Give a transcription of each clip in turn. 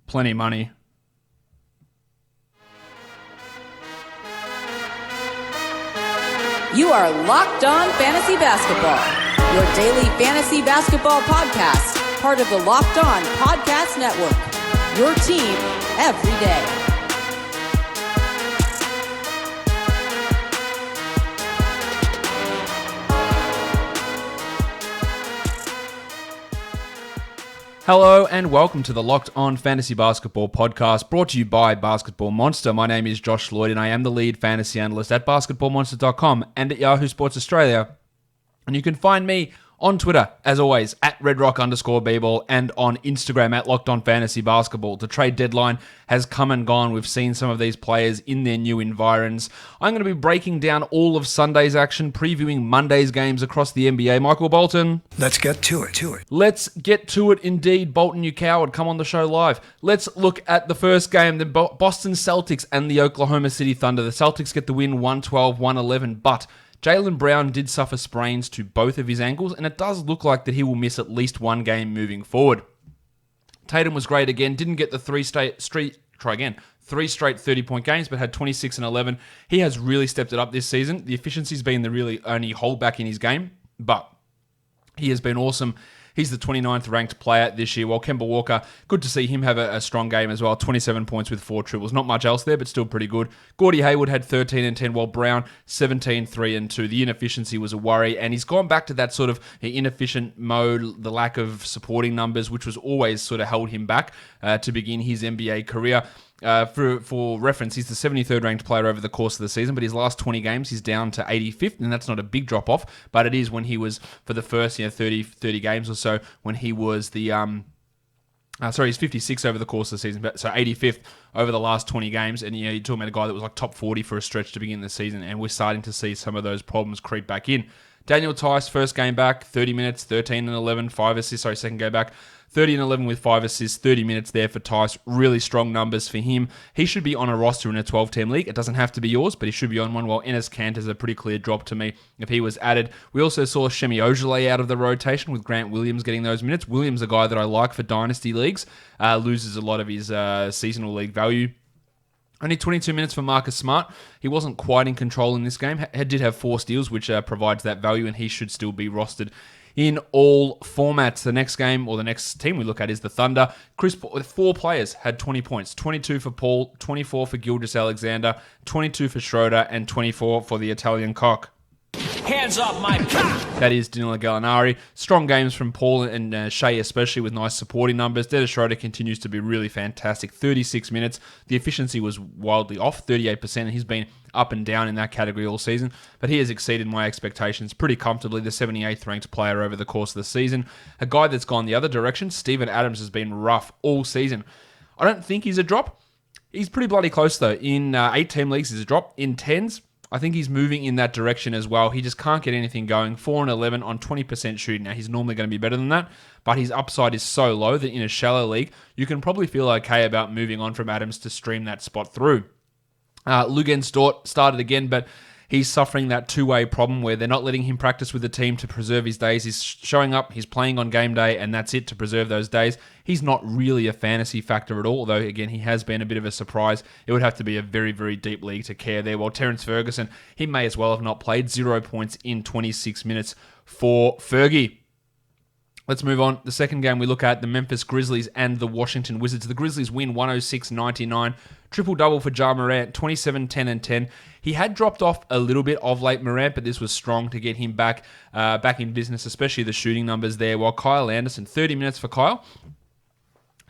plenty of money. You are Locked On Fantasy Basketball, your daily fantasy basketball podcast, part of the Locked On Podcast Network, your team every day. Hello and welcome to the Locked On Fantasy Basketball podcast, brought to you by Basketball Monster. My name is Josh Lloyd and I am the lead fantasy analyst at basketballmonster.com and at Yahoo Sports Australia. And you can find me on Twitter, as always, at redrock_bball and on Instagram at Locked On Fantasy Basketball. The trade deadline has come and gone. We've seen some of these players in their new environs. I'm going to be breaking down all of Sunday's action, previewing Monday's games across the NBA. Michael Bolton. Let's get to it. Let's get to it indeed. Bolton, you coward. Come on the show live. Let's look at the first game, the Boston Celtics and the Oklahoma City Thunder. The Celtics get the win 112-111, but Jaylen Brown did suffer sprains to both of his ankles, and it does look like that he will miss at least one game moving forward. Tatum was great again, didn't get the three straight 30-point games, but had 26 and 11. He has really stepped it up this season. The efficiency's been the really only holdback in his game, but he has been awesome. He's the 29th ranked player this year, while Kemba Walker, good to see him have a strong game as well. 27 points with 4 triples. Not much else there, but still pretty good. Gordie Hayward had 13 and 10, while Brown 17, 3 and 2. The inefficiency was a worry, and he's gone back to that sort of inefficient mode, the lack of supporting numbers, which was always sort of held him back to begin his NBA career. For reference, he's the 73rd ranked player over the course of the season, but his last 20 games, he's down to 85th, and that's not a big drop off, but it is when he was, for the first 30 games or so, when he was the, he's 56 over the course of the season, so 85th over the last 20 games, and you're talking about a guy that was like top 40 for a stretch to begin the season, and we're starting to see some of those problems creep back in. Daniel Tice, first game back, 30 minutes, 13 and 11, 5 assists, second game back. 30 and 11 with 5 assists, 30 minutes there for Tice. Really strong numbers for him. He should be on a roster in a 12-team league. It doesn't have to be yours, but he should be on one, while Enes Kanter is a pretty clear drop to me if he was added. We also saw Shemi Ojeleye out of the rotation with Grant Williams getting those minutes. Williams, a guy that I like for dynasty leagues, loses a lot of his seasonal league value. Only 22 minutes for Marcus Smart. He wasn't quite in control in this game. Did have 4 steals, which provides that value, and he should still be rostered in all formats. The next game, or the next team we look at, is the Thunder. 4 players had 20 points. 22 for Paul, 24 for Gilgeous-Alexander, 22 for Schroeder, and 24 for the Italian cock. Hands up, my cock! That is Danilo Gallinari. Strong games from Paul and Shea, especially with nice supporting numbers. Dennis Schroeder continues to be really fantastic. 36 minutes. The efficiency was wildly off, 38%, and he's been up and down in that category all season. But he has exceeded my expectations pretty comfortably. The 78th ranked player over the course of the season. A guy that's gone the other direction, Steven Adams, has been rough all season. I don't think he's a drop. He's pretty bloody close, though. In 8-team leagues, he's a drop. In 10s, I think he's moving in that direction as well. He just can't get anything going. 4 and 11 on 20% shooting. Now, he's normally going to be better than that, but his upside is so low that in a shallow league, you can probably feel okay about moving on from Adams to stream that spot through. Lugens Dort started again, but he's suffering that two-way problem where they're not letting him practice with the team to preserve his days. He's showing up, he's playing on game day, and that's it to preserve those days. He's not really a fantasy factor at all, although, again, he has been a bit of a surprise. It would have to be a very, very deep league to care there. While Terrence Ferguson, he may as well have not played. 0 points in 26 minutes for Furkey. Let's move on. The second game we look at, the Memphis Grizzlies and the Washington Wizards. The Grizzlies win 106-99. Triple-double for Ja Morant, 27, 10, and 10. He had dropped off a little bit of late Morant, but this was strong to get him back in business, especially the shooting numbers there. While Kyle Anderson, 30 minutes for Kyle,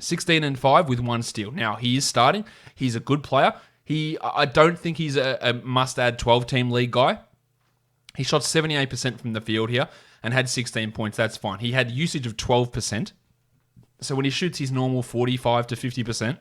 16 and 5 with 1 steal. Now, he is starting. He's a good player. I don't think he's a must-add 12-team league guy. He shot 78% from the field here and had 16 points. That's fine. He had usage of 12%. So when he shoots his normal 45 to 50%,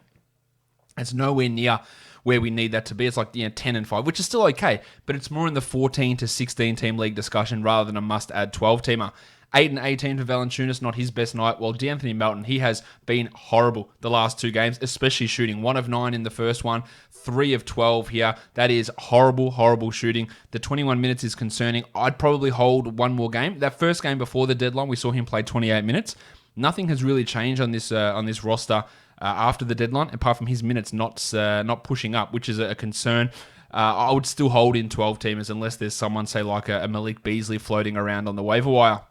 it's nowhere near where we need that to be. It's like 10 and 5, which is still okay, but it's more in the 14 to 16 team league discussion rather than a must-add 12-teamer. 8 and 18 for Valanciunas, not his best night. While D'Anthony Melton, he has been horrible the last 2 games, especially shooting. 1 of 9 in the first one, 3 of 12 here. That is horrible, horrible shooting. The 21 minutes is concerning. I'd probably hold one more game. That first game before the deadline, we saw him play 28 minutes. Nothing has really changed on this roster after the deadline, apart from his minutes not pushing up, which is a concern. I would still hold in 12-teamers unless there's someone, say, like a Malik Beasley floating around on the waiver wire.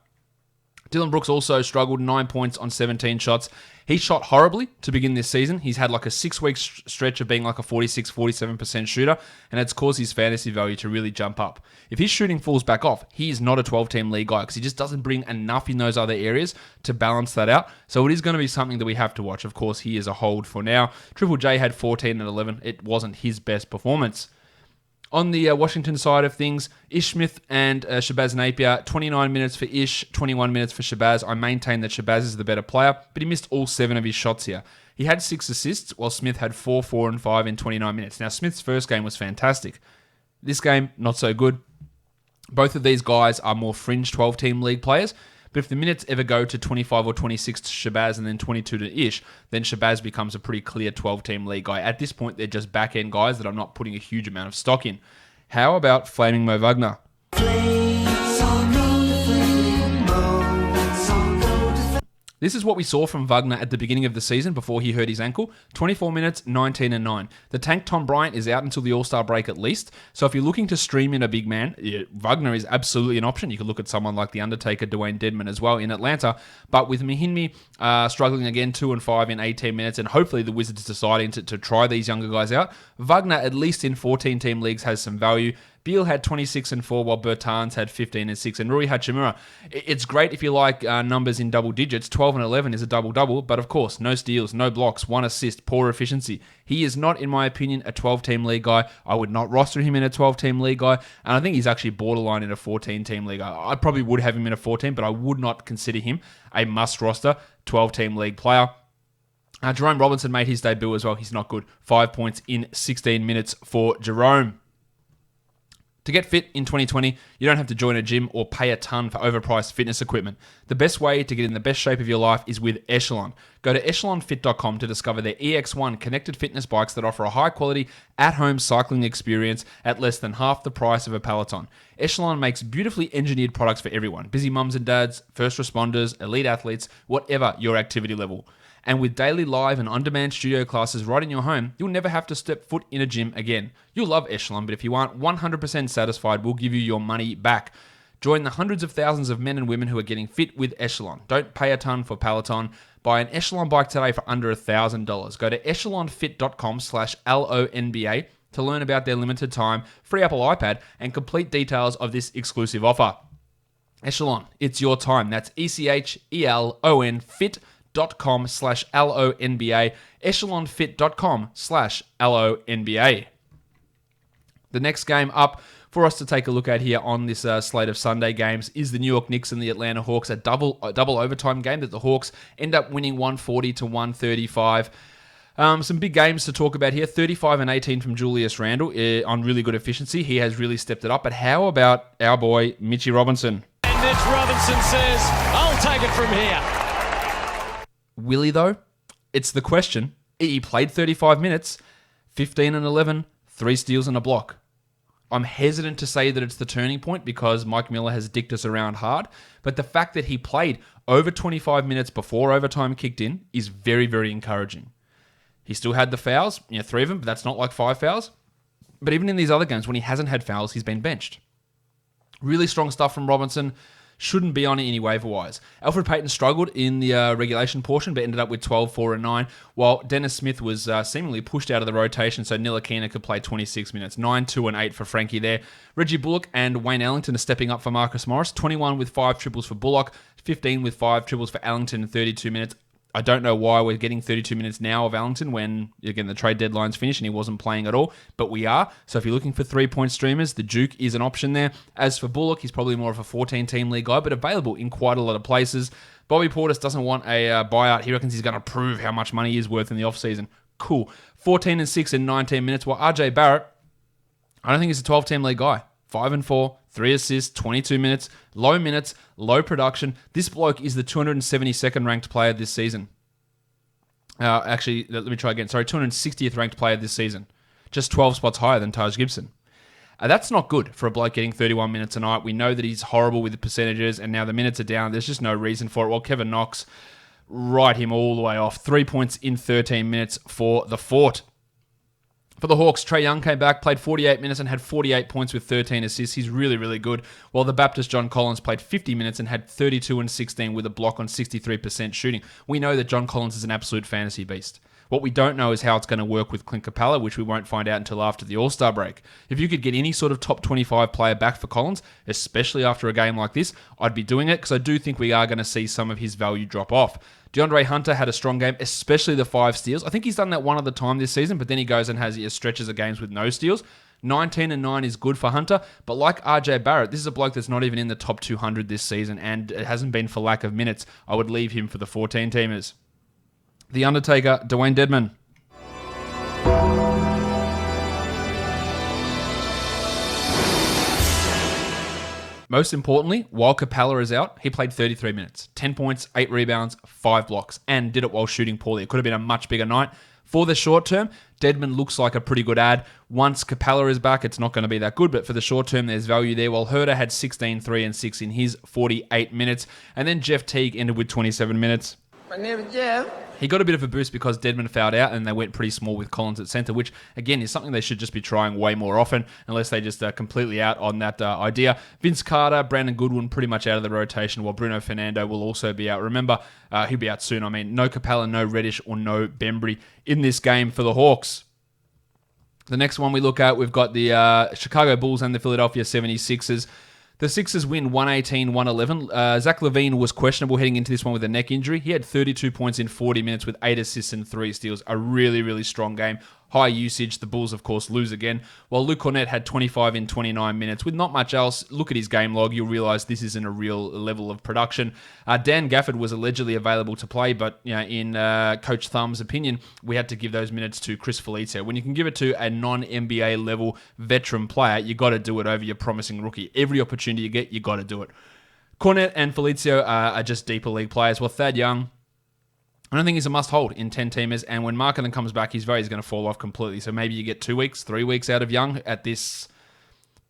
Dylan Brooks also struggled, 9 points on 17 shots. He shot horribly to begin this season. He's had like a 6-week stretch of being like a 46-47% shooter, and it's caused his fantasy value to really jump up. If his shooting falls back off, he is not a 12-team league guy because he just doesn't bring enough in those other areas to balance that out. So it is going to be something that we have to watch. Of course, he is a hold for now. Triple J had 14 and 11. It wasn't his best performance. On the Washington side of things, Ish Smith and Shabazz Napier, 29 minutes for Ish, 21 minutes for Shabazz. I maintain that Shabazz is the better player, but he missed all 7 of his shots here. He had 6 assists, while Smith had 4, 4, and 5 in 29 minutes. Now, Smith's first game was fantastic. This game, not so good. Both of these guys are more fringe 12-team league players, but if the minutes ever go to 25 or 26 to Shabazz and then 22 to Ish, then Shabazz becomes a pretty clear 12-team league guy. At this point, they're just back-end guys that I'm not putting a huge amount of stock in. How about Flaming Mo Wagner? This is what we saw from Wagner at the beginning of the season before he hurt his ankle. 24 minutes, 19 and 9. The tank Tom Bryant is out until the All-Star break at least. So if you're looking to stream in a big man, Wagner is absolutely an option. You could look at someone like The Undertaker, Dewayne Dedmon as well in Atlanta. But with Mahinmi struggling again 2 and 5 in 18 minutes, and hopefully the Wizards deciding to try these younger guys out, Wagner, at least in 14-team leagues, has some value. Beal had 26 and 4, while Bertans had 15 and 6, and Rui Hachimura. It's great if you like numbers in double digits. 12 and 11 is a double-double, but of course, no steals, no blocks, 1 assist, poor efficiency. He is not, in my opinion, a 12-team league guy. I would not roster him in a 12-team league guy, and I think he's actually borderline in a 14-team league. I probably would have him in a 14, but I would not consider him a must-roster 12-team league player. Jerome Robinson made his debut as well. He's not good. 5 points in 16 minutes for Jerome. To get fit in 2020, you don't have to join a gym or pay a ton for overpriced fitness equipment. The best way to get in the best shape of your life is with Echelon. Go to echelonfit.com to discover their EX1 connected fitness bikes that offer a high-quality, at-home cycling experience at less than half the price of a Peloton. Echelon makes beautifully engineered products for everyone. Busy mums and dads, first responders, elite athletes, whatever your activity level. And with daily live and on-demand studio classes right in your home, you'll never have to step foot in a gym again. You'll love Echelon, but if you aren't 100% satisfied, we'll give you your money back. Join the hundreds of thousands of men and women who are getting fit with Echelon. Don't pay a ton for Peloton. Buy an Echelon bike today for under $1,000. Go to echelonfit.com/LONBA to learn about their limited time, free Apple iPad, and complete details of this exclusive offer. Echelon, it's your time. That's ECHELON fit.com/LONBA, echelonfit.com/LONBA. The next game up for us to take a look at here on this slate of Sunday games is the New York Knicks and the Atlanta Hawks, a double overtime game that the Hawks end up winning 140-135. Some big games to talk about here. 35 and 18 from Julius Randle on really good efficiency. He has really stepped it up. But how about our boy, Mitchie Robinson? And Mitch Robinson says, I'll take it from here. Will he, though? It's the question. He played 35 minutes, 15 and 11, 3 steals and a block. I'm hesitant to say that it's the turning point because Mike Miller has dicked us around hard, but the fact that he played over 25 minutes before overtime kicked in is very, very encouraging. He still had the fouls, 3 of them, but that's not like 5 fouls. But even in these other games, when he hasn't had fouls, he's been benched. Really strong stuff from Robinson. Shouldn't be on it any waiver wise. Alfred Payton struggled in the regulation portion, but ended up with 12, 4, and 9, while Dennis Smith was seemingly pushed out of the rotation so Ntilikina could play 26 minutes. 9, 2, and 8 for Frankie there. Reggie Bullock and Wayne Ellington are stepping up for Marcus Morris. 21 with 5 triples for Bullock, 15 with 5 triples for Ellington in 32 minutes. I don't know why we're getting 32 minutes now of Ellington when, again, the trade deadline's finished and he wasn't playing at all, but we are. So if you're looking for 3-point streamers, the Duke is an option there. As for Bullock, he's probably more of a 14-team league guy, but available in quite a lot of places. Bobby Portis doesn't want a buyout. He reckons he's going to prove how much money he is worth in the offseason. Cool. 14 and 6 in 19 minutes, while RJ Barrett, I don't think he's a 12-team league guy. 5 and 4, 3 assists, 22 minutes, low production. This bloke is the 272nd ranked player this season. Actually, let me try again. Sorry, 260th ranked player this season. Just 12 spots higher than Taj Gibson. That's not good for a bloke getting 31 minutes a night. We know that he's horrible with the percentages, and now the minutes are down. There's just no reason for it. Well, Kevin Knox, write him all the way off. 3 points in 13 minutes for the Fort. For the Hawks, Trae Young came back, played 48 minutes and had 48 points with 13 assists. He's really, really good. While the Baptist John Collins played 50 minutes and had 32 and 16 with a block on 63% shooting. We know that John Collins is an absolute fantasy beast. What we don't know is how it's going to work with Clint Capella, which we won't find out until after the All-Star break. If you could get any sort of top 25 player back for Collins, especially after a game like this, I'd be doing it because I do think we are going to see some of his value drop off. DeAndre Hunter had a strong game, especially the 5 steals. I think he's done that one other time this season, but then he goes and has stretches of games with no steals. 19 and 9 is good for Hunter, but like RJ Barrett, this is a bloke that's not even in the top 200 this season, and it hasn't been for lack of minutes. I would leave him for the 14-teamers. The Undertaker, Dewayne Dedmon. Most importantly, while Capella is out, he played 33 minutes, 10 points, 8 rebounds, 5 blocks, and did it while shooting poorly. It could have been a much bigger night. For the short term, Dedmon looks like a pretty good ad. Once Capella is back, it's not going to be that good, but for the short term, there's value there. While Herder had 16, 3, and 6 in his 48 minutes, and then Jeff Teague ended with 27 minutes. My name is Jeff. He got a bit of a boost because Dedmon fouled out and they went pretty small with Collins at center, which, again, is something they should just be trying way more often unless they just are completely out on that idea. Vince Carter, Brandon Goodwin pretty much out of the rotation, while Bruno Fernando will also be out. Remember, he'll be out soon. I mean, no Capella, no Reddish, or no Bembry in this game for the Hawks. The next one we look at, we've got the Chicago Bulls and the Philadelphia 76ers. The Sixers win 118-111. Zach LaVine was questionable heading into this one with a neck injury. He had 32 points in 40 minutes with 8 assists and 3 steals. A really, really strong game. High usage. The Bulls, of course, lose again. While Luke Kornet had 25 in 29 minutes with not much else. Look at his game log. You'll realize this isn't a real level of production. Dan Gafford was allegedly available to play, but in Coach Thumb's opinion, we had to give those minutes to Chris Felicio. When you can give it to a non-NBA level veteran player, you got to do it over your promising rookie. Every opportunity you get, you got to do it. Kornet and Felicio are just deeper league players. While Thad Young, I don't think he's a must-hold in 10-teamers, and when Markkanen comes back, his value is going to fall off completely. So maybe you get 2 weeks, 3 weeks out of Young at this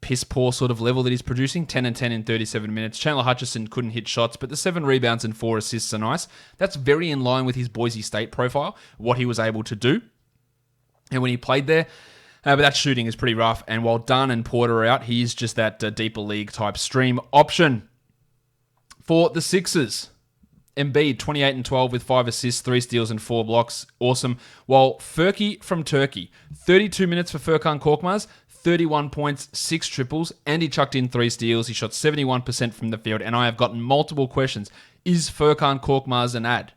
piss-poor sort of level that he's producing, 10 and 10 in 37 minutes. Chandler Hutchison couldn't hit shots, but the 7 rebounds and 4 assists are nice. That's very in line with his Boise State profile, what he was able to do. And when he played there, but that shooting is pretty rough. And while Dunn and Porter are out, he is just that deeper league type stream option. For the Sixers, Embiid, 28 and 12 with 5 assists, 3 steals and 4 blocks. Awesome. While Furkey from Turkey, 32 minutes for Furkan Korkmaz, 31 points, 6 triples, and he chucked in 3 steals. He shot 71% from the field, and I have gotten multiple questions. Is Furkan Korkmaz an ad?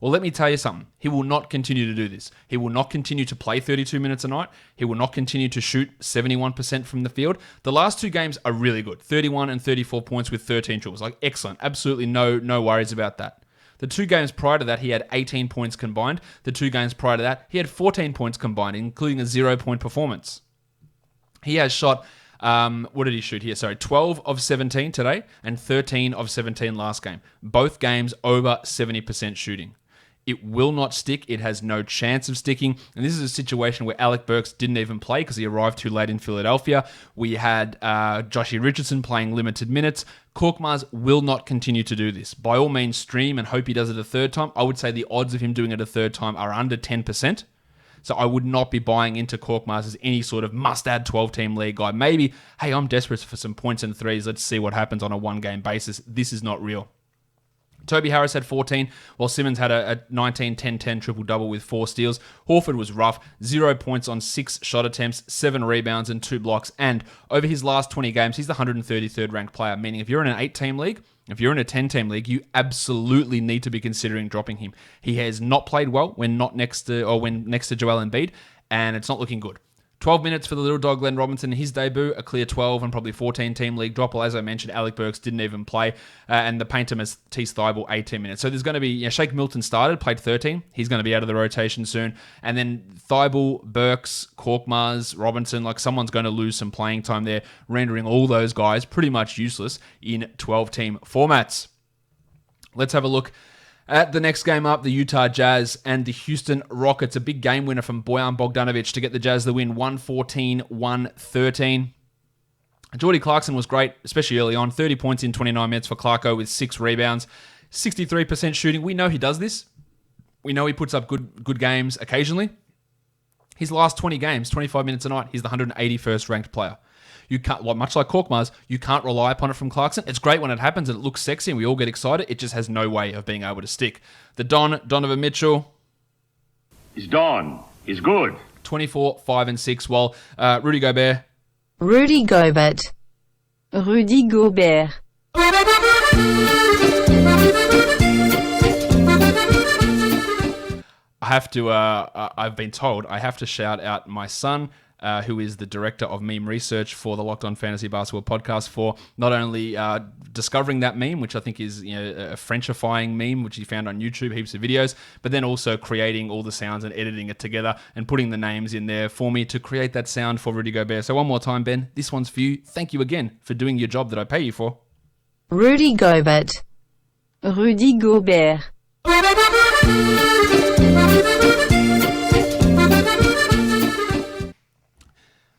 Well, let me tell you something. He will not continue to do this. He will not continue to play 32 minutes a night. He will not continue to shoot 71% from the field. The last 2 games are really good. 31 and 34 points with 13 triples. Like, excellent. Absolutely no worries about that. The 2 games prior to that, he had 18 points combined. The 2 games prior to that, he had 14 points combined, including a 0-point performance. He has shot, what did he shoot here? Sorry, 12 of 17 today and 13 of 17 last game. Both games over 70% shooting. It will not stick. It has no chance of sticking. And this is a situation where Alec Burks didn't even play because he arrived too late in Philadelphia. We had Joshie Richardson playing limited minutes. Korkmaz will not continue to do this. By all means, stream and hope he does it a third time. I would say the odds of him doing it a third time are under 10%. So I would not be buying into Korkmaz as any sort of must-add 12-team league guy. Maybe, hey, I'm desperate for some points and threes. Let's see what happens on a one-game basis. This is not real. Toby Harris had 14, while Simmons had a 19-10-10 triple-double with 4 steals. Horford was rough, 0 points on 6 shot attempts, 7 rebounds and 2 blocks. And over his last 20 games, he's the 133rd ranked player, meaning if you're in an 8-team league, if you're in a 10-team league, you absolutely need to be considering dropping him. He has not played well when next to Joel Embiid, and it's not looking good. 12 minutes for the little dog Glenn Robinson in his debut, a clear 12 and probably 14-team league drop. Well, as I mentioned, Alec Burks didn't even play, and the painter Matisse Thybulle 18 minutes. So there's going to be, Shake Milton started, played 13. He's going to be out of the rotation soon. And then Thybulle, Burks, Korkmaz, Robinson, like someone's going to lose some playing time there, rendering all those guys pretty much useless in 12-team formats. Let's have a look at the next game up, the Utah Jazz and the Houston Rockets. A big game winner from Bojan Bogdanovic to get the Jazz the win, 114-113. Jordy Clarkson was great, especially early on. 30 points in 29 minutes for Clarko with 6 rebounds. 63% shooting. We know he does this. We know he puts up good games occasionally. His last 20 games, 25 minutes a night, he's the 181st ranked player. You can't, much like Korkmaz, you can't rely upon it from Clarkson. It's great when it happens and it looks sexy and we all get excited. It just has no way of being able to stick. The Donovan Mitchell. He's Don. He's good. 24, 5 and 6. While Rudy Gobert. Rudy Gobert. Rudy Gobert. I have to, I've been told, I have to shout out my son, who is the director of meme research for the Locked On Fantasy Basketball podcast, for not only discovering that meme, which I think is a Frenchifying meme, which he found on YouTube, heaps of videos, but then also creating all the sounds and editing it together and putting the names in there for me to create that sound for Rudy Gobert. So one more time, Ben, this one's for you. Thank you again for doing your job that I pay you for. Rudy Gobert. Rudy Gobert.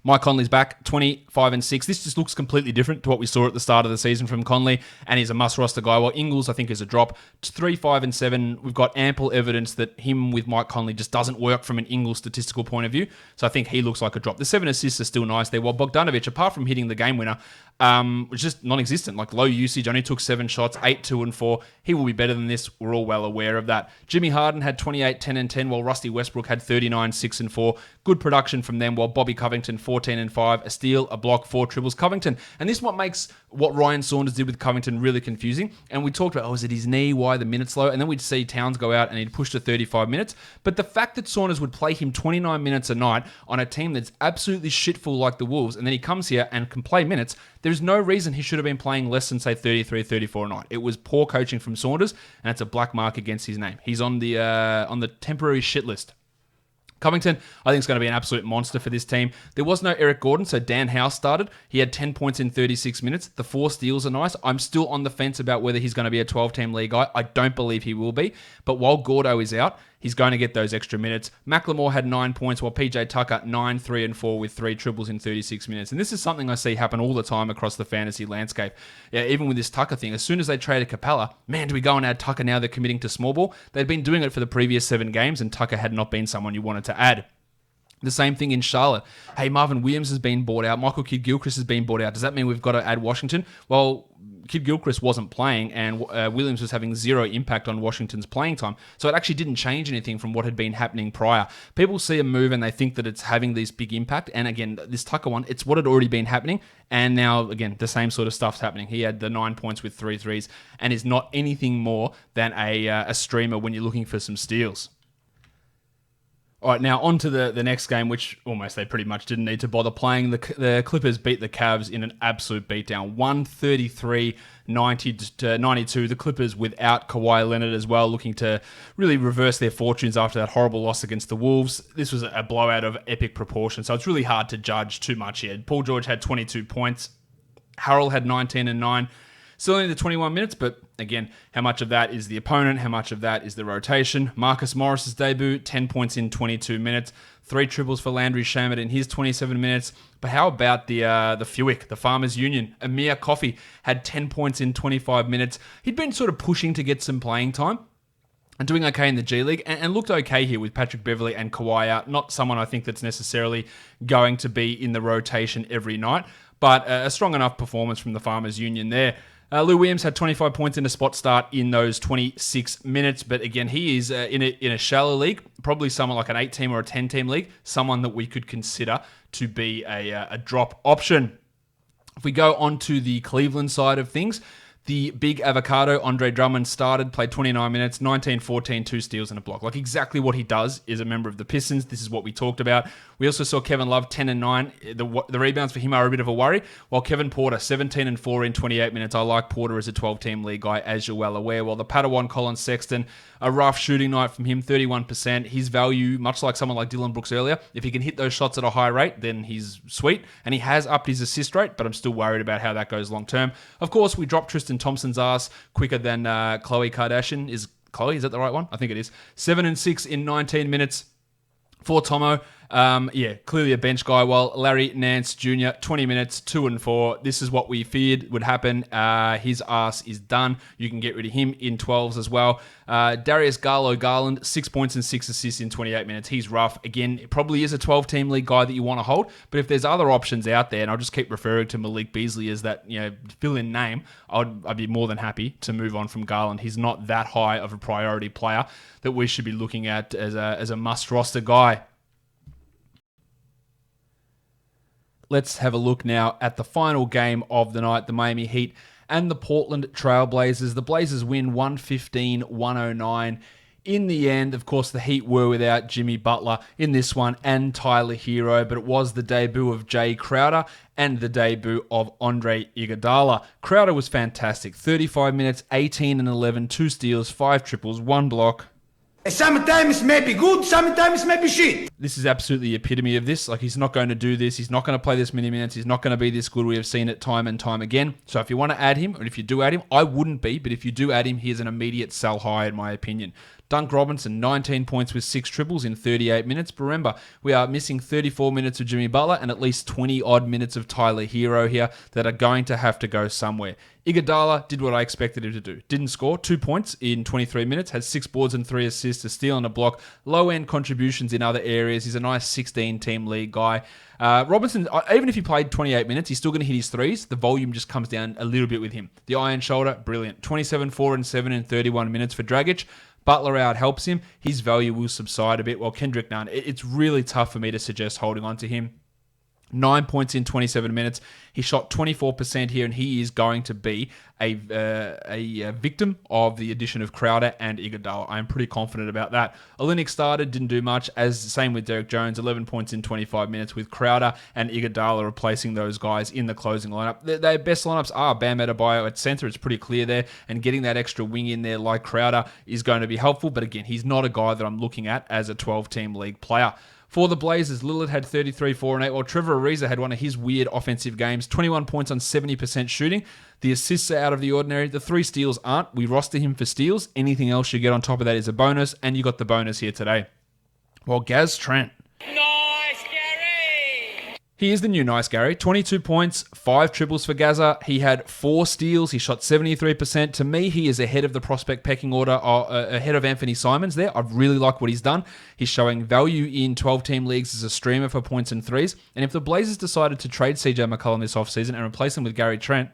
Mike Conley's back, 25 and 6. This just looks completely different to what we saw at the start of the season from Conley, and he's a must-roster guy. While Ingles, I think, is a drop. 3, 5, and 7. We've got ample evidence that him with Mike Conley just doesn't work from an Ingles statistical point of view, so I think he looks like a drop. The 7 assists are still nice there, while Bogdanovic, apart from hitting the game winner, was just non-existent. Like, low usage, only took 7 shots, 8, 2, and 4. He will be better than this. We're all well aware of that. Jimmy Harden had 28, 10, and 10, while Rusty Westbrook had 39, 6, and 4. Good production from them, while Bobby Covington, 14 and 5, a steal, a block, 4 triples. Covington, and this is what makes what Ryan Saunders did with Covington really confusing. And we talked about, is it his knee? Why the minutes low? And then we'd see Towns go out and he'd push to 35 minutes. But the fact that Saunders would play him 29 minutes a night on a team that's absolutely shitful like the Wolves, and then he comes here and can play minutes, there's no reason he should have been playing less than, say, 33, 34 a night. It was poor coaching from Saunders, and it's a black mark against his name. He's on the temporary shit list. Covington, I think, is going to be an absolute monster for this team. There was no Eric Gordon, so Dan House started. He had 10 points in 36 minutes. The 4 steals are nice. I'm still on the fence about whether he's going to be a 12-team league guy. I don't believe he will be. But while Gordo is out, he's going to get those extra minutes. McLemore had 9 points, while PJ Tucker, 9, 3, and 4 with 3 triples in 36 minutes. And this is something I see happen all the time across the fantasy landscape. Yeah, even with this Tucker thing, as soon as they traded Capella, man, do we go and add Tucker now they're committing to small ball? They'd been doing it for the previous 7 games, and Tucker had not been someone you wanted to add. The same thing in Charlotte. Hey, Marvin Williams has been bought out. Michael Kidd-Gilchrist has been bought out. Does that mean we've got to add Washington? Well, Kidd-Gilchrist wasn't playing, and Williams was having zero impact on Washington's playing time. So it actually didn't change anything from what had been happening prior. People see a move and they think that it's having this big impact. And again, this Tucker one, it's what had already been happening. And now, again, the same sort of stuff's happening. He had the 9 points with 3 threes and is not anything more than a streamer when you're looking for some steals. All right, now on to the next game, which almost they pretty much didn't need to bother playing. The Clippers beat the Cavs in an absolute beatdown, 133-90 to 92. The Clippers without Kawhi Leonard as well, looking to really reverse their fortunes after that horrible loss against the Wolves. This was a blowout of epic proportion, so it's really hard to judge too much here. Paul George had 22 points. Harrell had 19 and 9. Still only the 21 minutes, but again, how much of that is the opponent? How much of that is the rotation? Marcus Morris's debut, 10 points in 22 minutes. 3 triples for Landry Shamet in his 27 minutes. But how about the Fuick, the Farmers Union? Amir Coffey had 10 points in 25 minutes. He'd been sort of pushing to get some playing time and doing okay in the G League, and looked okay here with Patrick Beverley and Kawhi out. Not someone I think that's necessarily going to be in the rotation every night, but a strong enough performance from the Farmers Union there. Lou Williams had 25 points in a spot start in those 26 minutes, but again, he is in a shallow league, probably someone like an 8-team or a 10-team league, someone that we could consider to be a drop option. If we go on to the Cleveland side of things, the big avocado, Andre Drummond, started, played 29 minutes, 19, 14, 2 steals and a block. Like exactly what he does is a member of the Pistons. This is what we talked about. We also saw Kevin Love, 10 and 9. The rebounds for him are a bit of a worry, while Kevin Porter, 17 and 4 in 28 minutes. I like Porter as a 12-team league guy, as you're well aware. While the Padawan Colin Sexton, a rough shooting night from him, 31%. His value, much like someone like Dylan Brooks earlier, if he can hit those shots at a high rate, then he's sweet. And he has upped his assist rate, but I'm still worried about how that goes long term. Of course, we dropped Tristan Thompson's ass quicker than Khloe Kardashian. Is Khloe, is that the right one? I think it is. 7 and 6 in 19 minutes. For Tomo, Clearly a bench guy. While Larry Nance Jr., 20 minutes, 2 and 4. This is what we feared would happen. His ass is done. You can get rid of him in 12s as well. Darius Garland, 6 points and 6 assists in 28 minutes. He's rough. Again, it probably is a 12-team league guy that you want to hold. But if there's other options out there, and I'll just keep referring to Malik Beasley as that fill-in name, I'd be more than happy to move on from Garland. He's not that high of a priority player that we should be looking at as a must-roster guy. Let's have a look now at the final game of the night, the Miami Heat and the Portland Trail Blazers. The Blazers win 115-109. In the end, of course, the Heat were without Jimmy Butler in this one and Tyler Hero, but it was the debut of Jay Crowder and the debut of Andre Iguodala. Crowder was fantastic. 35 minutes, 18 and 11, 2 steals, 5 triples, 1 block. Sometimes maybe good, sometimes maybe shit. This is absolutely the epitome of this. Like, he's not going to do this. He's not going to play this many minutes. He's not going to be this good. We have seen it time and time again. So if you want to add him, or if you do add him, I wouldn't be, but if you do add him, he is an immediate sell high in my opinion. Dunk Robinson, 19 points with 6 triples in 38 minutes. But remember, we are missing 34 minutes of Jimmy Butler and at least 20-odd minutes of Tyler Hero here that are going to have to go somewhere. Iguodala did what I expected him to do. Didn't score, 2 points in 23 minutes, had 6 boards and 3 assists, a steal and a block. Low-end contributions in other areas. He's a nice 16-team league guy. Robinson, even if he played 28 minutes, he's still going to hit his threes. The volume just comes down a little bit with him. The iron shoulder, brilliant. 27, 4 and 7 in 31 minutes for Dragic. Butler out helps him. His value will subside a bit. While Kendrick Nunn, it's really tough for me to suggest holding on to him. 9 points in 27 minutes. He shot 24% here, and he is going to be a victim of the addition of Crowder and Iguodala. I'm pretty confident about that. Olynyk started, didn't do much, as same with Derek Jones, 11 points in 25 minutes with Crowder and Iguodala replacing those guys in the closing lineup. Their best lineups are Bam Adebayo at center. It's pretty clear there, and getting that extra wing in there like Crowder is going to be helpful, but again, he's not a guy that I'm looking at as a 12-team league player. For the Blazers, Lillard had 33, 4 and 8, while Trevor Ariza had one of his weird offensive games, 21 points on 70% shooting. The assists are out of the ordinary. The 3 steals aren't. We roster him for steals. Anything else you get on top of that is a bonus, and you got the bonus here today. While Gaz Trent. Nice, Gary! He is the new nice Gary. 22 points, 5 triples for Gaza. He had 4 steals. He shot 73%. To me, he is ahead of the prospect pecking order, ahead of Anthony Simons there. I really like what he's done. He's showing value in 12-team leagues as a streamer for points and threes. And if the Blazers decided to trade CJ McCollum this offseason and replace him with Gary Trent,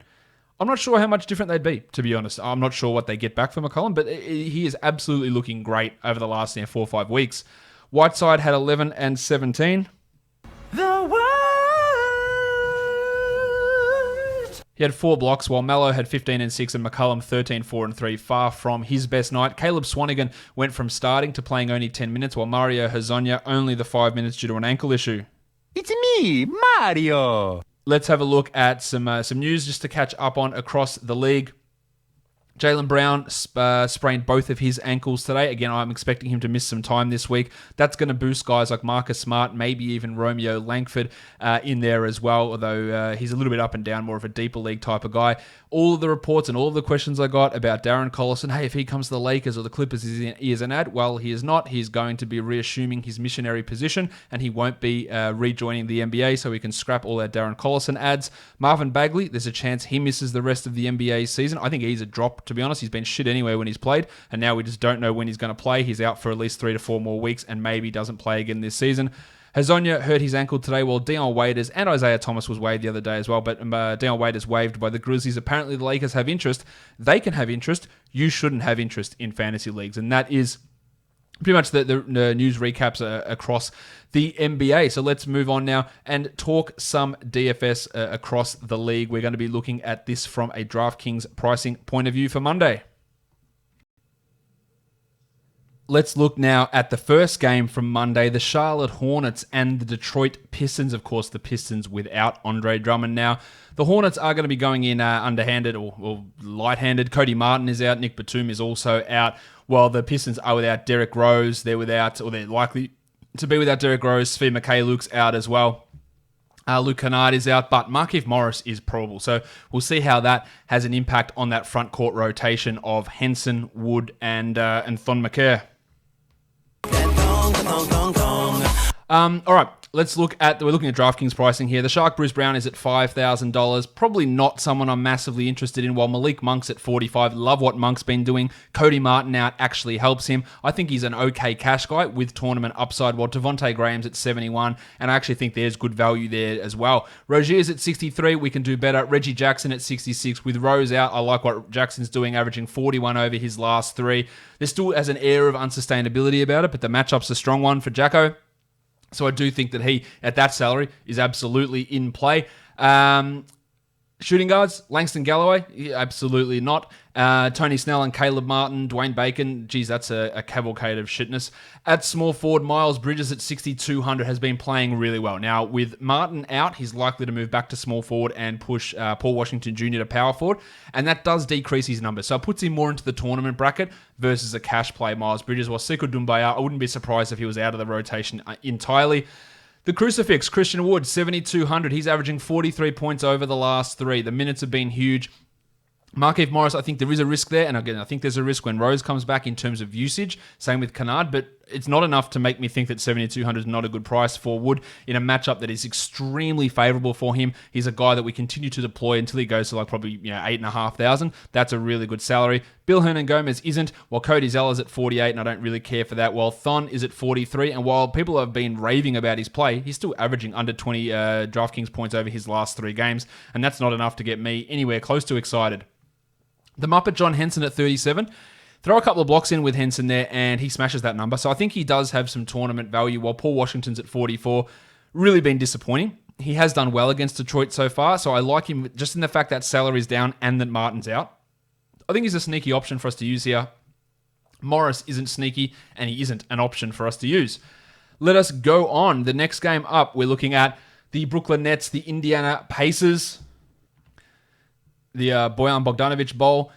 I'm not sure how much different they'd be, to be honest. I'm not sure what they get back for McCollum, but he is absolutely looking great over the last 4 or 5 weeks. Whiteside had 11 and 17. He had 4 blocks, while Melo had 15 and 6 and McCollum 13, 4 and 3, far from his best night. Caleb Swanigan went from starting to playing only 10 minutes, while Mario Hezonja only the 5 minutes due to an ankle issue. It's me, Mario. Let's have a look at some news just to catch up on across the league. Jaylen Brown sprained both of his ankles today. Again, I'm expecting him to miss some time this week. That's going to boost guys like Marcus Smart, maybe even Romeo Langford in there as well, although he's a little bit up and down, more of a deeper league type of guy. All of the reports and all of the questions I got about Darren Collison, hey, if he comes to the Lakers or the Clippers, he is an ad. Well, he is not. He's going to be reassuming his missionary position, and he won't be rejoining the NBA, so we can scrap all our Darren Collison ads. Marvin Bagley, there's a chance he misses the rest of the NBA season. I think he's a drop, to be honest. He's been shit anyway when he's played, and now we just don't know when he's going to play. He's out for at least 3 to 4 more weeks and maybe doesn't play again this season. Hezonja hurt his ankle today, while Dion Waiters and Isaiah Thomas was waived the other day as well, but Dion Waiters waived by the Grizzlies. Apparently the Lakers have interest. They can have interest. You shouldn't have interest in fantasy leagues, and that is pretty much the news recaps across the NBA. So let's move on now and talk some DFS across the league. We're going to be looking at this from a DraftKings pricing point of view for Monday. Let's look now at the first game from Monday, the Charlotte Hornets and the Detroit Pistons. Of course, the Pistons without Andre Drummond now. The Hornets are going to be going in underhanded or light-handed. Cody Martin is out. Nick Batum is also out. While the Pistons are without Derrick Rose, they're likely to be without Derrick Rose. Svi Mikhailuk's out as well. Luke Kennard is out, but Markieff Morris is probable. So we'll see how that has an impact on that front court rotation of Henson, Wood, and Thon McKay. All right, we're looking at DraftKings pricing here. The Shark Bruce Brown is at $5,000. Probably not someone I'm massively interested in, while Malik Monk's at $45. Love what Monk's been doing. Cody Martin out actually helps him. I think he's an okay cash guy with tournament upside, while Devontae Graham's at $71, and I actually think there's good value there as well. Rozier's at $63. We can do better. Reggie Jackson at $66. With Rose out, I like what Jackson's doing, averaging 41 over his last 3. There still has an air of unsustainability about it, but the matchup's a strong one for Jacko. So I do think that he, at that salary, is absolutely in play. Shooting guards, Langston Galloway, absolutely not. Tony Snell and Caleb Martin, Dwayne Bacon, geez, that's a cavalcade of shitness. At small forward, Miles Bridges at 6,200 has been playing really well. Now, with Martin out, he's likely to move back to small forward and push Paul Washington Jr. to power forward, and that does decrease his numbers. So it puts him more into the tournament bracket versus a cash play Miles Bridges. While Sekou Doumbouya, I wouldn't be surprised if he was out of the rotation entirely. The Crucifix, Christian Wood, 7,200. He's averaging 43 points over the last 3. The minutes have been huge. Markieff Morris, I think there is a risk there, and again, I think there's a risk when Rose comes back in terms of usage. Same with Kennard, but it's not enough to make me think that 7,200 is not a good price for Wood in a matchup that is extremely favorable for him. He's a guy that we continue to deploy until he goes to like probably 8,500. That's a really good salary. Bill Hernan Gomez isn't, while Cody Zeller's at 48, and I don't really care for that. While Thon is at 43, and while people have been raving about his play, he's still averaging under 20 DraftKings points over his last 3 games, and that's not enough to get me anywhere close to excited. The Muppet John Henson at 37. Throw a couple of blocks in with Henson there, and he smashes that number. So I think he does have some tournament value, while Paul Washington's at 44. Really been disappointing. He has done well against Detroit so far, so I like him just in the fact that salary's down and that Martin's out. I think he's a sneaky option for us to use here. Morris isn't sneaky, and he isn't an option for us to use. Let us go on. The next game up, we're looking at the Brooklyn Nets, the Indiana Pacers, the Bojan Bogdanovic Bowl.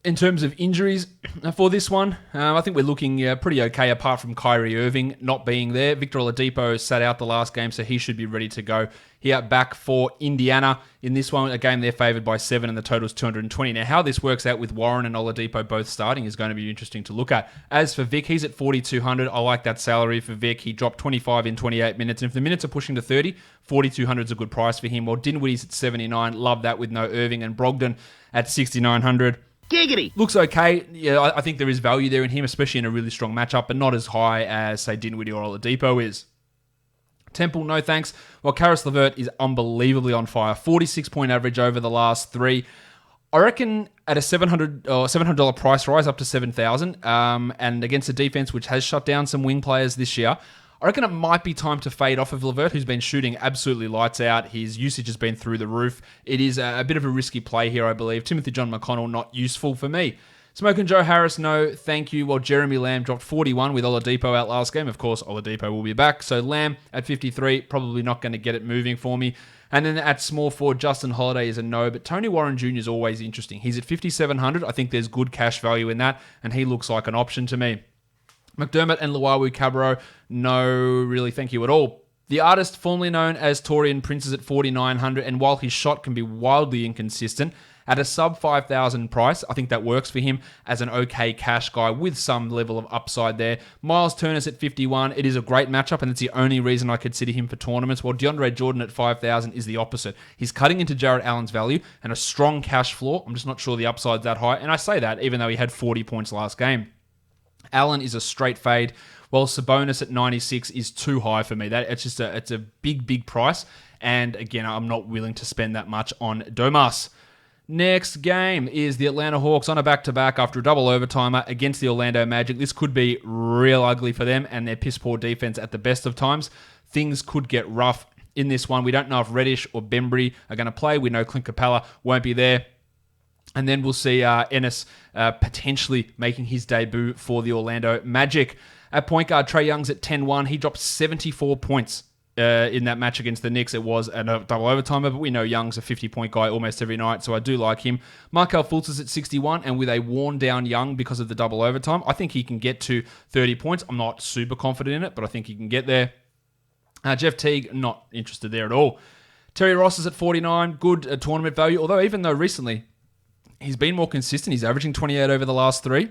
In terms of injuries for this one, I think we're looking pretty okay apart from Kyrie Irving not being there. Victor Oladipo sat out the last game, so he should be ready to go. Here back for Indiana. In this one, a game they're favored by 7 and the total is 220. Now, how this works out with Warren and Oladipo both starting is going to be interesting to look at. As for Vic, he's at 4,200. I like that salary for Vic. He dropped 25 in 28 minutes. And if the minutes are pushing to 30, 4,200 is a good price for him. While Dinwiddie's at 79. Love that with no Irving. And Brogdon at 6,900. Giggity. Looks okay. Yeah, I think there is value there in him, especially in a really strong matchup, but not as high as, say, Dinwiddie or Oladipo is. Temple, no thanks. Well, Karis LeVert is unbelievably on fire. 46-point average over the last 3. I reckon at a $700 price rise up to $7,000, and against a defense which has shut down some wing players this year, I reckon it might be time to fade off of LeVert, who's been shooting absolutely lights out. His usage has been through the roof. It is a bit of a risky play here, I believe. Timothy John McConnell, not useful for me. Smoke and Joe Harris, no, thank you. While Jeremy Lamb dropped 41 with Oladipo out last game. Of course, Oladipo will be back. So Lamb at 53, probably not going to get it moving for me. And then at small forward, Justin Holiday is a no, but Tony Warren Jr. is always interesting. He's at 5,700. I think there's good cash value in that, and he looks like an option to me. McDermott and Luwawu Cabarro, no, really, thank you at all. The artist formerly known as Torian Prince is at 4,900, and while his shot can be wildly inconsistent, at a sub 5,000 price, I think that works for him as an okay cash guy with some level of upside there. Miles Turner's at 51. It is a great matchup, and it's the only reason I consider him for tournaments, while DeAndre Jordan at 5,000 is the opposite. He's cutting into Jarrett Allen's value and a strong cash floor. I'm just not sure the upside's that high, and I say that even though he had 40 points last game. Allen is a straight fade, while Sabonis at 96 is too high for me. It's a big price, and again, I'm not willing to spend that much on Domas. Next game is the Atlanta Hawks on a back-to-back after a double overtimer against the Orlando Magic. This could be real ugly for them and their piss-poor defense at the best of times. Things could get rough in this one. We don't know if Reddish or Bembry are going to play. We know Clint Capella won't be there. And then we'll see Ennis potentially making his debut for the Orlando Magic. At point guard, Trae Young's at 10-1. He dropped 74 points in that match against the Knicks. It was a double overtimer, but we know Young's a 50-point guy almost every night, so I do like him. Markelle Fultz is at 61, and with a worn-down Young because of the double overtime, I think he can get to 30 points. I'm not super confident in it, but I think he can get there. Jeff Teague, not interested there at all. Terry Ross is at 49, good tournament value, although even though recently he's been more consistent, he's averaging 28 over the last 3.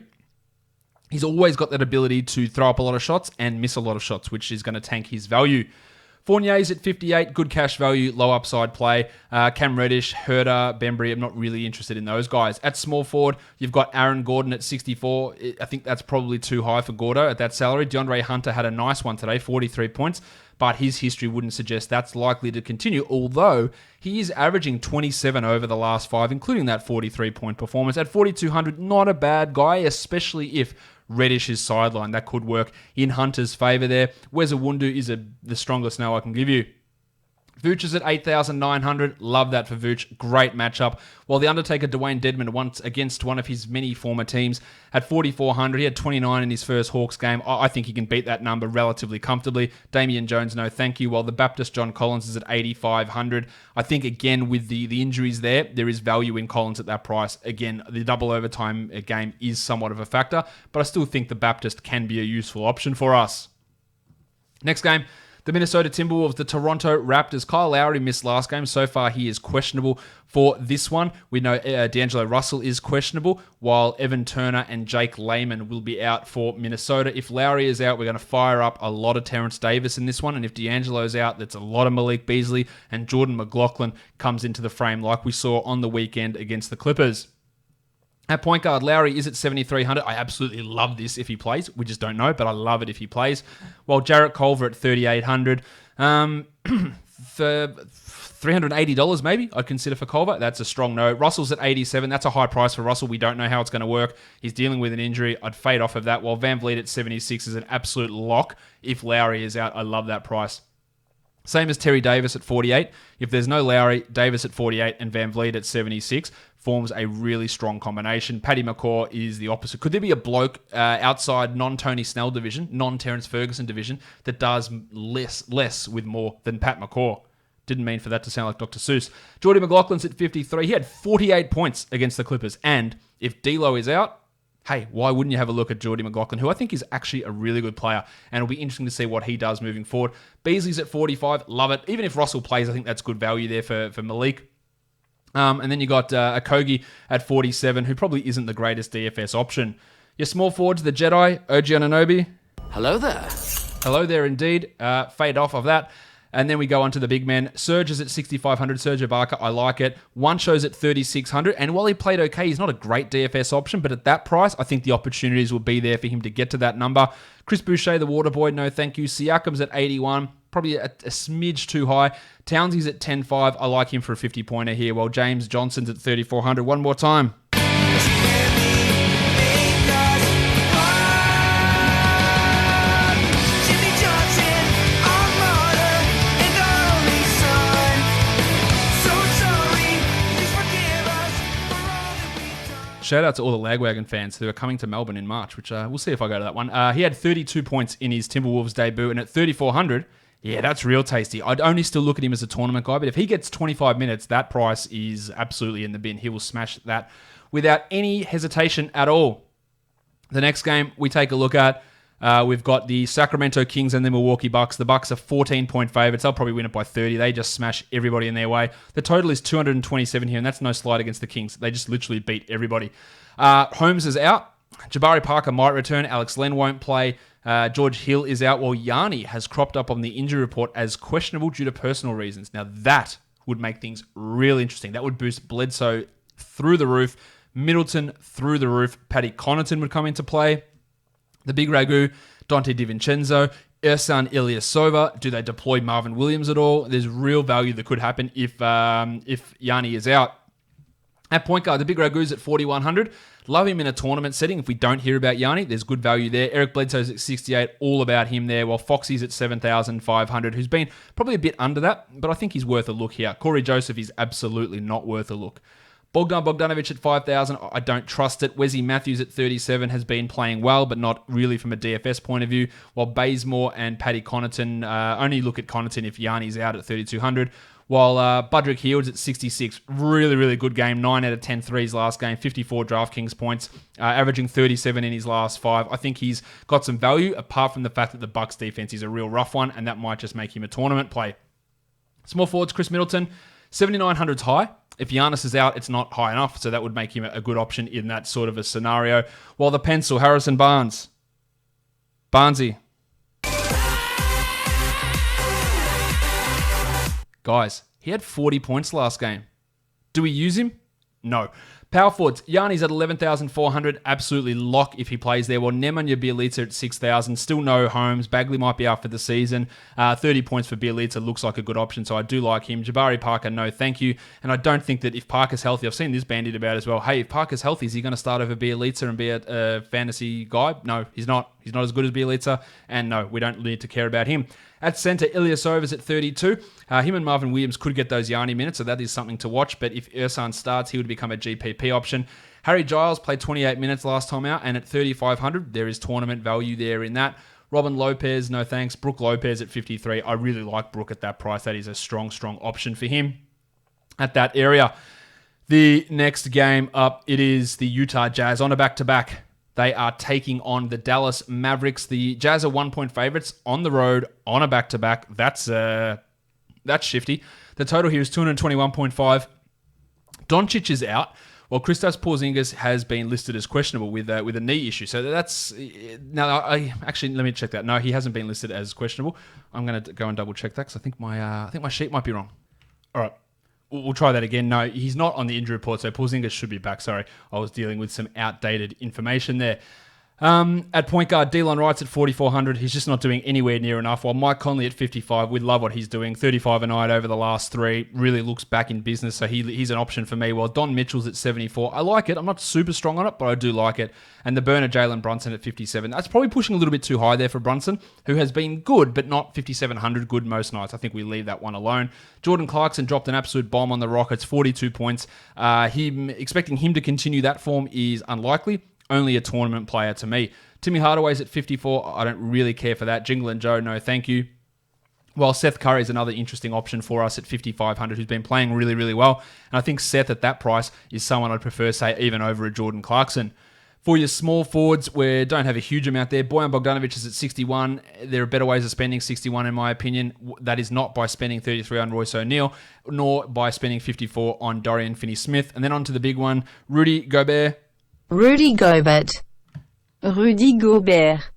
He's always got that ability to throw up a lot of shots and miss a lot of shots, which is going to tank his value. Fournier's at 58, good cash value, low upside play. Cam Reddish, Herter, Bembry, I'm not really interested in those guys. At small forward, you've got Aaron Gordon at 64. I think that's probably too high for Gordo at that salary. DeAndre Hunter had a nice one today, 43 points, but his history wouldn't suggest that's likely to continue, although he is averaging 27 over the last 5, including that 43-point performance. At 4,200, not a bad guy, especially if Reddish is sidelined. That could work in Hunter's favour there. Wezawundu is the strongest no I can give you. Vooch is at 8,900. Love that for Vooch. Great matchup. While the Undertaker, Dewayne Dedmon, once against one of his many former teams at 4,400. He had 29 in his first Hawks game. I think he can beat that number relatively comfortably. Damian Jones, no thank you. While the Baptist John Collins is at 8,500. I think, again, with the injuries there is value in Collins at that price. Again, the double overtime game is somewhat of a factor, but I still think the Baptist can be a useful option for us. Next game, the Minnesota Timberwolves, the Toronto Raptors. Kyle Lowry missed last game. So far, he is questionable for this one. We know D'Angelo Russell is questionable, while Evan Turner and Jake Layman will be out for Minnesota. If Lowry is out, we're going to fire up a lot of Terrence Davis in this one. And if D'Angelo's out, that's a lot of Malik Beasley. And Jordan McLaughlin comes into the frame like we saw on the weekend against the Clippers. At point guard, Lowry is at 7,300. I absolutely love this if he plays. We just don't know, but I love it if he plays. While Jarrett Culver at 3,800. For $380 maybe, I'd consider for Culver. That's a strong no. Russell's at 87. That's a high price for Russell. We don't know how it's going to work. He's dealing with an injury. I'd fade off of that. While Van Vliet at 76 is an absolute lock. If Lowry is out, I love that price. Same as Terry Davis at 48. If there's no Lowry, Davis at 48 and Van Vliet at 76 forms a really strong combination. Paddy McCaw is the opposite. Could there be a bloke outside non-Tony Snell division, non-Terrence Ferguson division, that does less with more than Pat McCaw? Didn't mean for that to sound like Dr. Seuss. Jordy McLaughlin's at 53. He had 48 points against the Clippers. And if D'Lo is out, hey, why wouldn't you have a look at Jordy McLaughlin, who I think is actually a really good player, and it'll be interesting to see what he does moving forward. Beasley's at 45, love it. Even if Russell plays, I think that's good value there for Malik. And then you got Okogie at 47, who probably isn't the greatest DFS option. Your small forwards, the Jedi, OG Anunoby. Hello there. Hello there indeed. Fade off of that. And then we go on to the big men. Serge is at 6,500. Serge Ibaka, I like it. One show's at 3,600. And while he played okay, he's not a great DFS option. But at that price, I think the opportunities will be there for him to get to that number. Chris Boucher, the water boy, no thank you. Siakam's at 81. Probably a smidge too high. Townsy's at 10.5. I like him for a 50-pointer here. While James Johnson's at 3,400. One more time. Shout out to all the Lagwagon fans who are coming to Melbourne in March, which we'll see if I go to that one. He had 32 points in his Timberwolves debut, and at 3,400, yeah, that's real tasty. I'd only still look at him as a tournament guy, but if he gets 25 minutes, that price is absolutely in the bin. He will smash that without any hesitation at all. The next game we take a look at, we've got the Sacramento Kings and the Milwaukee Bucks. The Bucks are 14-point favorites. They'll probably win it by 30. They just smash everybody in their way. The total is 227 here, and that's no slight against the Kings. They just literally beat everybody. Holmes is out. Jabari Parker might return. Alex Len won't play. George Hill is out, while Yanni has cropped up on the injury report as questionable due to personal reasons. Now, that would make things really interesting. That would boost Bledsoe through the roof. Middleton through the roof. Paddy Connaughton would come into play. The big Ragu, Dante DiVincenzo, Ersan Ilyasova. Do they deploy Marvin Williams at all? There's real value that could happen if Yanni is out. At point guard, the big Ragu's at 4,100. Love him in a tournament setting. If we don't hear about Yanni, there's good value there. Eric Bledsoe's at 68, all about him there, while Foxy's at 7,500, who's been probably a bit under that, but I think he's worth a look here. Corey Joseph is absolutely not worth a look. Bogdan Bogdanovic at 5,000, I don't trust it. Wesley Matthews at 37 has been playing well, but not really from a DFS point of view, while Bazemore and Paddy Connaughton, only look at Connaughton if Yanni's out at 3,200. While Budrick Hield's at 66, really, really good game. 9 out of 10 threes last game, 54 DraftKings points, averaging 37 in his last 5. I think he's got some value, apart from the fact that the Bucks defense is a real rough one, and that might just make him a tournament play. Small forwards, Chris Middleton, 7,900's high. If Giannis is out, it's not high enough, so that would make him a good option in that sort of a scenario. While the pencil, Harrison Barnes. Barnesy. Guys, he had 40 points last game. Do we use him? No. Power forwards, Yanni's at 11,400, absolutely lock if he plays there. Well, Nemanja Bjelica at 6,000, still no Holmes. Bagley might be out for the season. 30 points for Bjelica looks like a good option, so I do like him. Jabari Parker, no thank you. And I don't think that if Parker's healthy, I've seen this bandied about as well. Hey, if Parker's healthy, is he going to start over Bjelica and be a fantasy guy? No, he's not. He's not as good as Bjelica, and no, we don't need to care about him. At centre, Ilyasovas at 32. Him and Marvin Williams could get those Yanni minutes, so that is something to watch. But if Ersan starts, he would become a GPP option. Harry Giles played 28 minutes last time out, and at 3,500, there is tournament value there in that. Robin Lopez, no thanks. Brook Lopez at 53. I really like Brook at that price. That is a strong, strong option for him at that area. The next game up, it is the Utah Jazz on a back-to-back. They are taking on the Dallas Mavericks. The Jazz are 1-point favorites on the road on a back-to-back. That's shifty. The total here is 221.5. Doncic is out, while Kristaps Porzingis has been listed as questionable with a knee issue. So that's now. Let me check that. No, he hasn't been listed as questionable. I'm going to go and double check that because I think my sheet might be wrong. All right. We'll try that again. No, he's not on the injury report, so Porzingis should be back. Sorry, I was dealing with some outdated information there. At point guard, Delon Wright's at 4,400. He's just not doing anywhere near enough. While Mike Conley at 55, we love what he's doing. 35 a night over the last three. Really looks back in business, so he's an option for me. While Don Mitchell's at 74. I like it. I'm not super strong on it, but I do like it. And the burner, Jalen Brunson at 57. That's probably pushing a little bit too high there for Brunson, who has been good, but not 5,700 good most nights. I think we leave that one alone. Jordan Clarkson dropped an absolute bomb on the Rockets, 42 points. Expecting him to continue that form is unlikely. Only a tournament player to me. Timmy Hardaway's at 54. I don't really care for that. Jingle and Joe, no thank you. While Seth Curry is another interesting option for us at 5,500, who's been playing really, really well. And I think Seth at that price is someone I'd prefer, say, even over a Jordan Clarkson. For your small forwards, we don't have a huge amount there. Bojan Bogdanovic is at 61. There are better ways of spending 61, in my opinion. That is not by spending 33 on Royce O'Neal, nor by spending 54 on Dorian Finney-Smith. And then on to the big one, Rudy Gobert. Rudy Gobert. Rudy Gobert.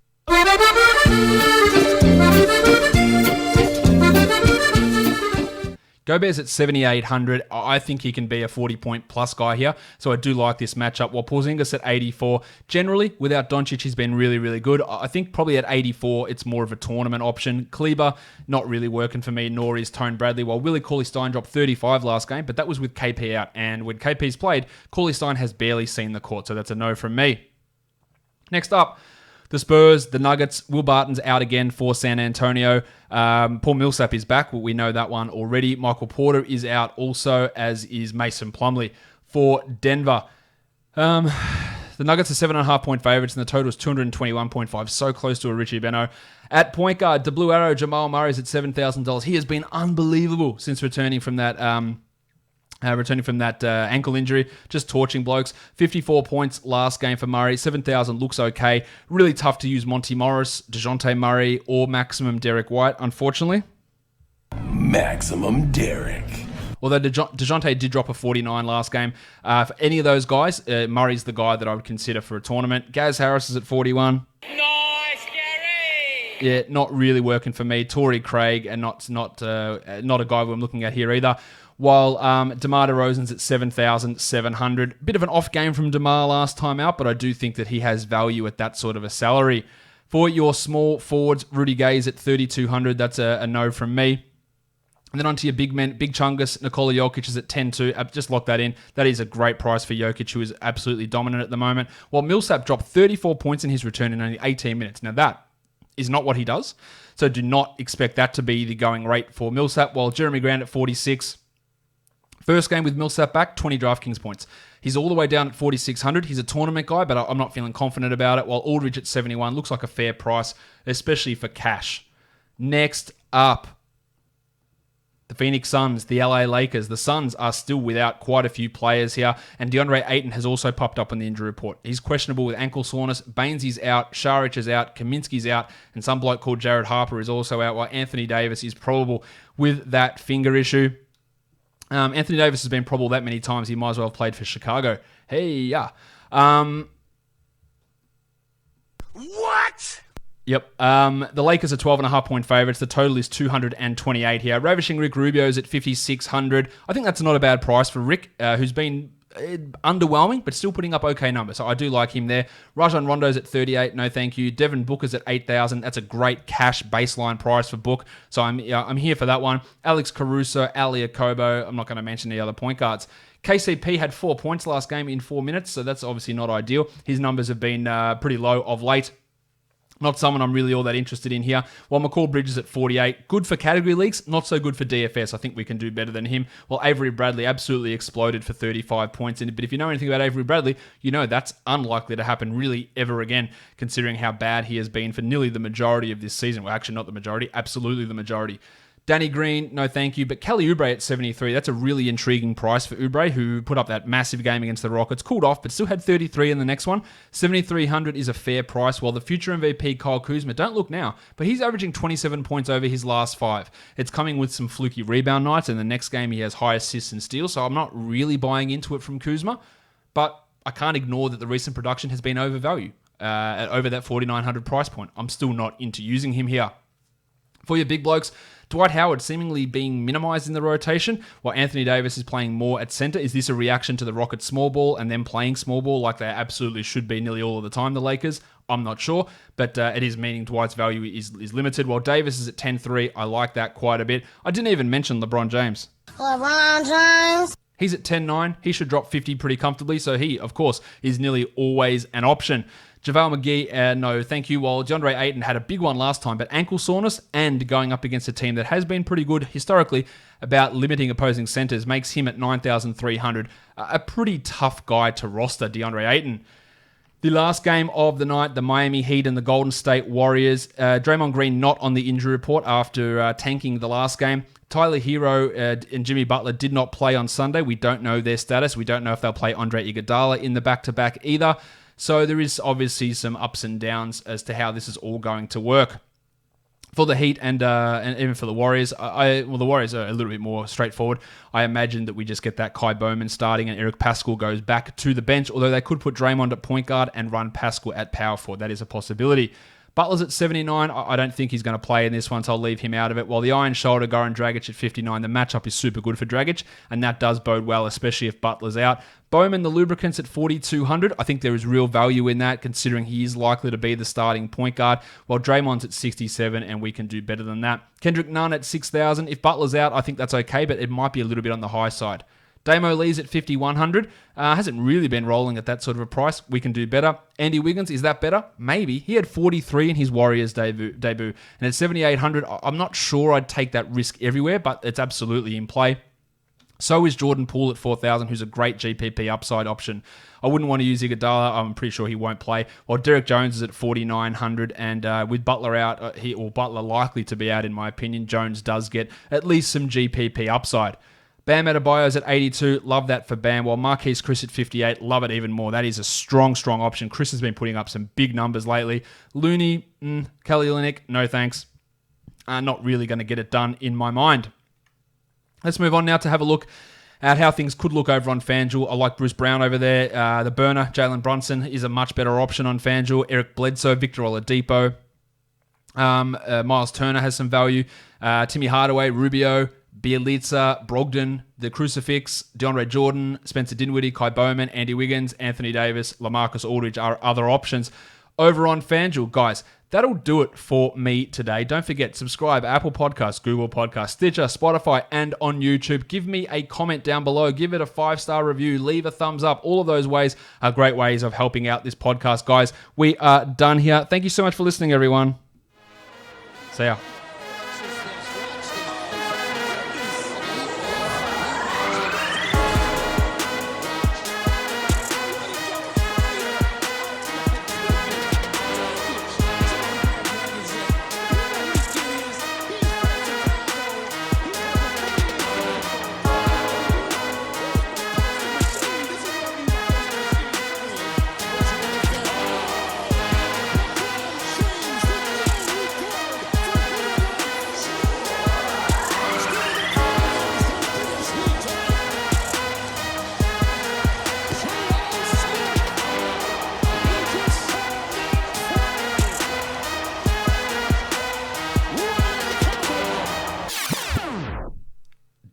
Gobert's at 7,800. I think he can be a 40-point plus guy here, so I do like this matchup. While Porzingis at 84. Generally, without Doncic, he's been really, really good. I think probably at 84, it's more of a tournament option. Kleber, not really working for me, nor is Tone Bradley. While Willie Cauley-Stein dropped 35 last game, but that was with KP out. And when KP's played, Cauley-Stein has barely seen the court, so that's a no from me. Next up, the Spurs, the Nuggets. Will Barton's out again for San Antonio. Paul Millsap is back. Well, we know that one already. Michael Porter is out also, as is Mason Plumlee for Denver. The Nuggets are 7.5-point favorites, and the total is 221.5. So close to a Richie Beno. At point guard, the Blue Arrow, Jamal Murray is at $7,000. He has been unbelievable since returning from that ankle injury, just torching blokes. 54 points last game for Murray. 7,000 looks okay. Really tough to use Monty Morris, DeJounte Murray, or Maximum Derek White, unfortunately. Maximum Derek. Although DeJounte did drop a 49 last game. For any of those guys, Murray's the guy that I would consider for a tournament. Gaz Harris is at 41. Nice, Gary! Yeah, not really working for me. Torrey Craig, and not a guy who I'm looking at here either. While DeMar DeRozan's at 7,700. Bit of an off game from DeMar last time out, but I do think that he has value at that sort of a salary. For your small forwards, Rudy Gay's at 3,200. That's a no from me. And then onto your big men, Big Chungus, Nikola Jokic is at 10.2. Just lock that in. That is a great price for Jokic, who is absolutely dominant at the moment. While Millsap dropped 34 points in his return in only 18 minutes. Now that is not what he does, so do not expect that to be the going rate for Millsap. While Jeremy Grant at 46. First game with Millsap back, 20 DraftKings points. He's all the way down at 4,600. He's a tournament guy, but I'm not feeling confident about it. While Aldridge at 71 looks like a fair price, especially for cash. Next up, the Phoenix Suns, the LA Lakers. The Suns are still without quite a few players here, and DeAndre Ayton has also popped up on the injury report. He's questionable with ankle soreness. Bainesy's out, Šarić is out, Kaminsky's out, and some bloke called Jared Harper is also out, while Anthony Davis is probable with that finger issue. Anthony Davis has been probable that many times. He might as well have played for Chicago. Hey, yeah. What? Yep. The Lakers are 12.5-point favorites. The total is 228 here. Ravishing Rick Rubio's at 5,600. I think that's not a bad price for Rick, who's been underwhelming, but still putting up okay numbers. So I do like him there. Rajon Rondo's at 38. No, thank you. Devin Booker's at 8,000. That's a great cash baseline price for Book. So I'm here for that one. Alex Caruso, Ali Akobo. I'm not going to mention the other point guards. KCP had 4 points last game in 4 minutes, so that's obviously not ideal. His numbers have been pretty low of late. Not someone I'm really all that interested in here. While McCall Bridges at 48, good for category leagues, not so good for DFS. I think we can do better than him. While Avery Bradley absolutely exploded for 35 points. But if you know anything about Avery Bradley, you know that's unlikely to happen really ever again, considering how bad he has been for nearly the majority of this season. Well, actually not the majority, absolutely the majority. Danny Green, no thank you. But Kelly Oubre at 73, that's a really intriguing price for Oubre, who put up that massive game against the Rockets. Cooled off, but still had 33 in the next one. 7,300 is a fair price, while the future MVP, Kyle Kuzma, don't look now, but he's averaging 27 points over his last 5. It's coming with some fluky rebound nights, and the next game he has high assists and steals, so I'm not really buying into it from Kuzma, but I can't ignore that the recent production has been overvalued at over that 4,900 price point. I'm still not into using him here. For your big blokes, Dwight Howard seemingly being minimized in the rotation, while Anthony Davis is playing more at center. Is this a reaction to the Rockets' small ball and them playing small ball like they absolutely should be nearly all of the time, the Lakers? I'm not sure, but it is meaning Dwight's value is limited. While Davis is at 10-3, I like that quite a bit. I didn't even mention LeBron James. LeBron James. He's at 10-9. He should drop 50 pretty comfortably, so he, of course, is nearly always an option. JaVale McGee, no thank you. While DeAndre Ayton had a big one last time, but ankle soreness and going up against a team that has been pretty good historically about limiting opposing centers makes him at 9,300 a pretty tough guy to roster, DeAndre Ayton. The last game of the night, the Miami Heat and the Golden State Warriors. Draymond Green not on the injury report after tanking the last game. Tyler Hero and Jimmy Butler did not play on Sunday. We don't know their status. We don't know if they'll play Andre Iguodala in the back-to-back either. So there is obviously some ups and downs as to how this is all going to work. For the Heat and even for the Warriors, the Warriors are a little bit more straightforward. I imagine that we just get that Kai Bowman starting and Eric Pascal goes back to the bench, although they could put Draymond at point guard and run Pascal at power forward. That is a possibility. Butler's at 79. I don't think he's going to play in this one, so I'll leave him out of it. While the Iron Shoulder, Goran Dragic at 59, the matchup is super good for Dragic, and that does bode well, especially if Butler's out. Bowman, the Lubricants at 4,200. I think there is real value in that, considering he is likely to be the starting point guard, while Draymond's at 67, and we can do better than that. Kendrick Nunn at 6,000. If Butler's out, I think that's okay, but it might be a little bit on the high side. Damo Lee's at 5,100. Hasn't really been rolling at that sort of a price. We can do better. Andy Wiggins, is that better? Maybe. He had 43 in his Warriors debut. And at 7,800, I'm not sure I'd take that risk everywhere, but it's absolutely in play. So is Jordan Poole at 4,000, who's a great GPP upside option. I wouldn't want to use Iguodala. I'm pretty sure he won't play. While Derek Jones is at 4,900, and with Butler out, Butler likely to be out in my opinion, Jones does get at least some GPP upside. Bam Adebayo's at 82. Love that for Bam. While Marquise Chris at 58. Love it even more. That is a strong, strong option. Chris has been putting up some big numbers lately. Looney, Kelly Olynyk, no thanks. Not really going to get it done in my mind. Let's move on now to have a look at how things could look over on FanDuel. I like Bruce Brown over there. The burner, Jalen Brunson, is a much better option on FanDuel. Eric Bledsoe, Victor Oladipo. Miles Turner has some value. Timmy Hardaway, Rubio, Bielitsa, Brogdon, The Crucifix, DeAndre Jordan, Spencer Dinwiddie, Kai Bowman, Andy Wiggins, Anthony Davis, LaMarcus Aldridge are other options over on FanDuel. Guys, that'll do it for me today. Don't forget, subscribe Apple Podcasts, Google Podcasts, Stitcher, Spotify, and on YouTube. Give me a comment down below. Give it a 5-star review. Leave a thumbs up. All of those ways are great ways of helping out this podcast. Guys, we are done here. Thank you so much for listening, everyone. See ya.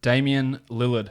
Damian Lillard.